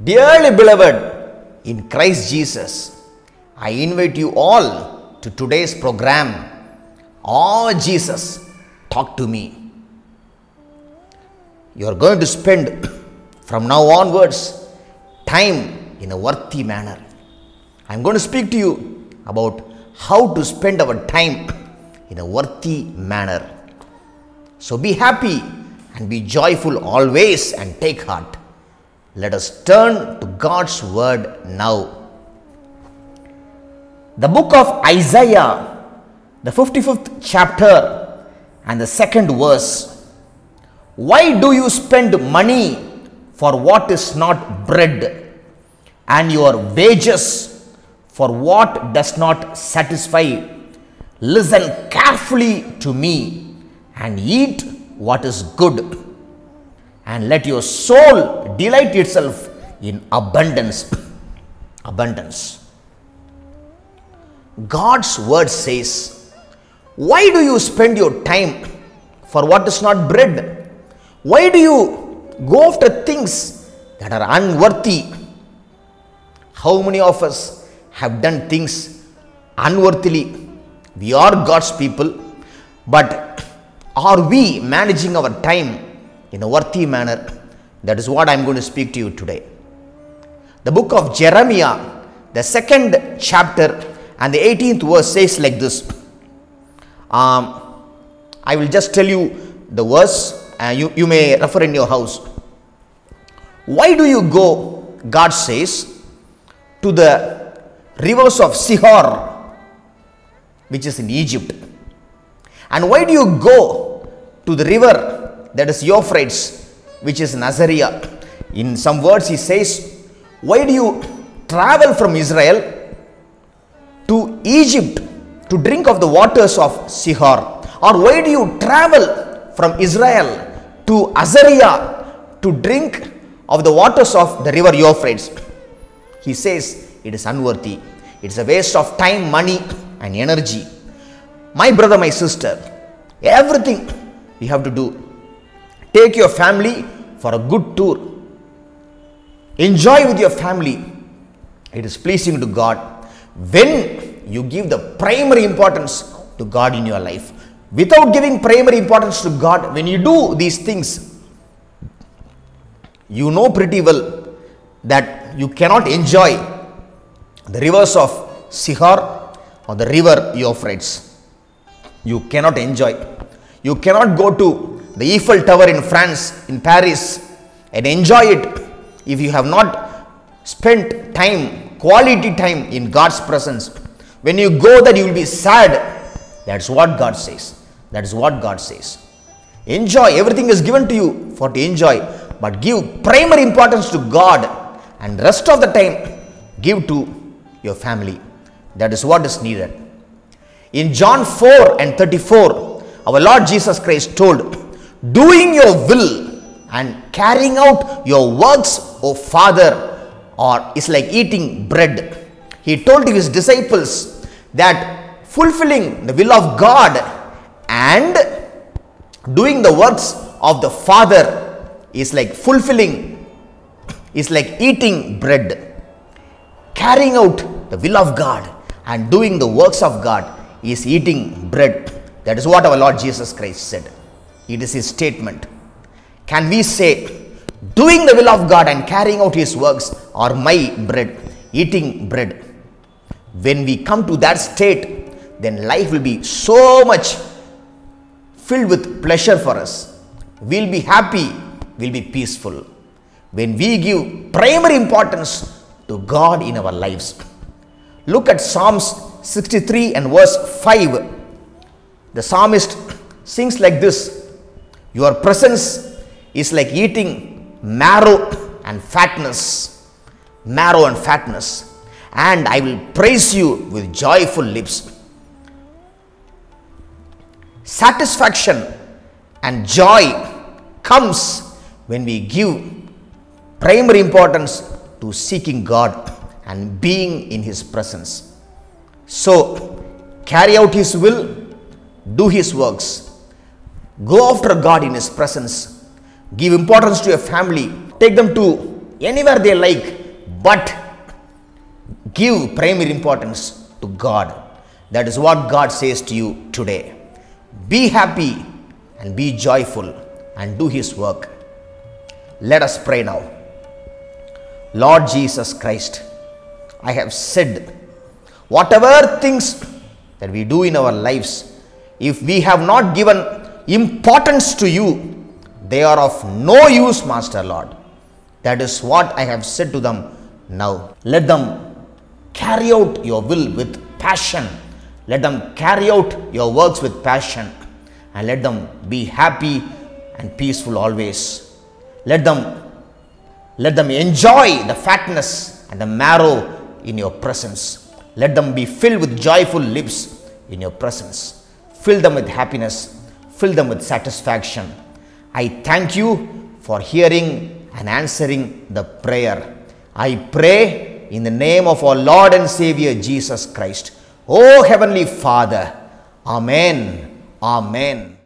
Dearly beloved in Christ Jesus, I invite you all to today's program. Oh Jesus, talk to me. You are going to spend from now onwards time in a worthy manner. I am going to speak to you about how to spend our time in a worthy manner. So be happy and be joyful always and take heart. Let us turn to God's word now. The book of Isaiah, the 55th chapter and the 2nd verse. Why do you spend money for what is not bread, and your wages for what does not satisfy? Listen carefully to me and eat what is good, and let your soul delight itself in abundance. Abundance. God's word says, why do you spend your time for what is not bread? Why do you go after things that are unworthy? How many of us have done things unworthily? We are God's people, but are we managing our time in a worthy manner? That is what I am going to speak to you today. The book of Jeremiah, the 2nd chapter and the 18th verse says like this. I will just tell you the verse, you may refer in your house. Why do you go, God says, to the rivers of Sihor, which is in Egypt? And why do you go to the river that is Euphrates, which is in Azariah? In some words he says, why do you travel from Israel to Egypt to drink of the waters of Sihor? Or why do you travel from Israel to Azariah to drink of the waters of the river Euphrates? He says it is unworthy. It is a waste of time, money and energy. My brother, my sister, everything you have to do. Take your family for a good tour. Enjoy with your family. It is pleasing to God when you give the primary importance to God in your life. Without giving primary importance to God, when you do these things, you know pretty well that you cannot enjoy the rivers of Sihor or the river Euphrates. You cannot enjoy. You cannot go to the Eiffel Tower in France, in Paris, and enjoy it if you have not spent time, quality time in God's presence. When you go there, you will be sad. That's what God says. That is what God says. Enjoy. Everything is given to you for to enjoy, but give primary importance to God, and rest of the time give to your family. That is what is needed. In John 4 and 34, our Lord Jesus Christ told, doing your will and carrying out your works, O Father, is like eating bread. He told his disciples that fulfilling the will of God and doing the works of the Father is like eating bread. Carrying out the will of God and doing the works of God is eating bread. That is what our Lord Jesus Christ said. It is his statement. Can we say, doing the will of God and carrying out his works are my bread, eating bread? When we come to that state, then life will be so much filled with pleasure for us. We'll be happy, we'll be peaceful. When we give primary importance to God in our lives. Look at Psalms 63 and verse 5. The psalmist sings like this. Your presence is like eating marrow and fatness. Marrow and fatness. And I will praise you with joyful lips. Satisfaction and joy comes when we give primary importance to seeking God and being in his presence. So, carry out his will, do his works, go after God in his presence, give importance to your family, take them to anywhere they like, but give primary importance to God. That is what God says to you today. Be happy and be joyful and do His work. Let us pray now. Lord Jesus Christ, I have said, whatever things that we do in our lives, if we have not given importance to you, they are of no use, Master Lord. That is what I have said to them now. Let them carry out your will with passion. Let them carry out your works with passion. And let them be happy and peaceful always. Let them enjoy the fatness and the marrow in your presence. Let them be filled with joyful lips in your presence. Fill them with happiness. Fill them with satisfaction. I thank you for hearing and answering the prayer. I pray in the name of our Lord and Savior Jesus Christ. O Heavenly Father. Amen. Amen.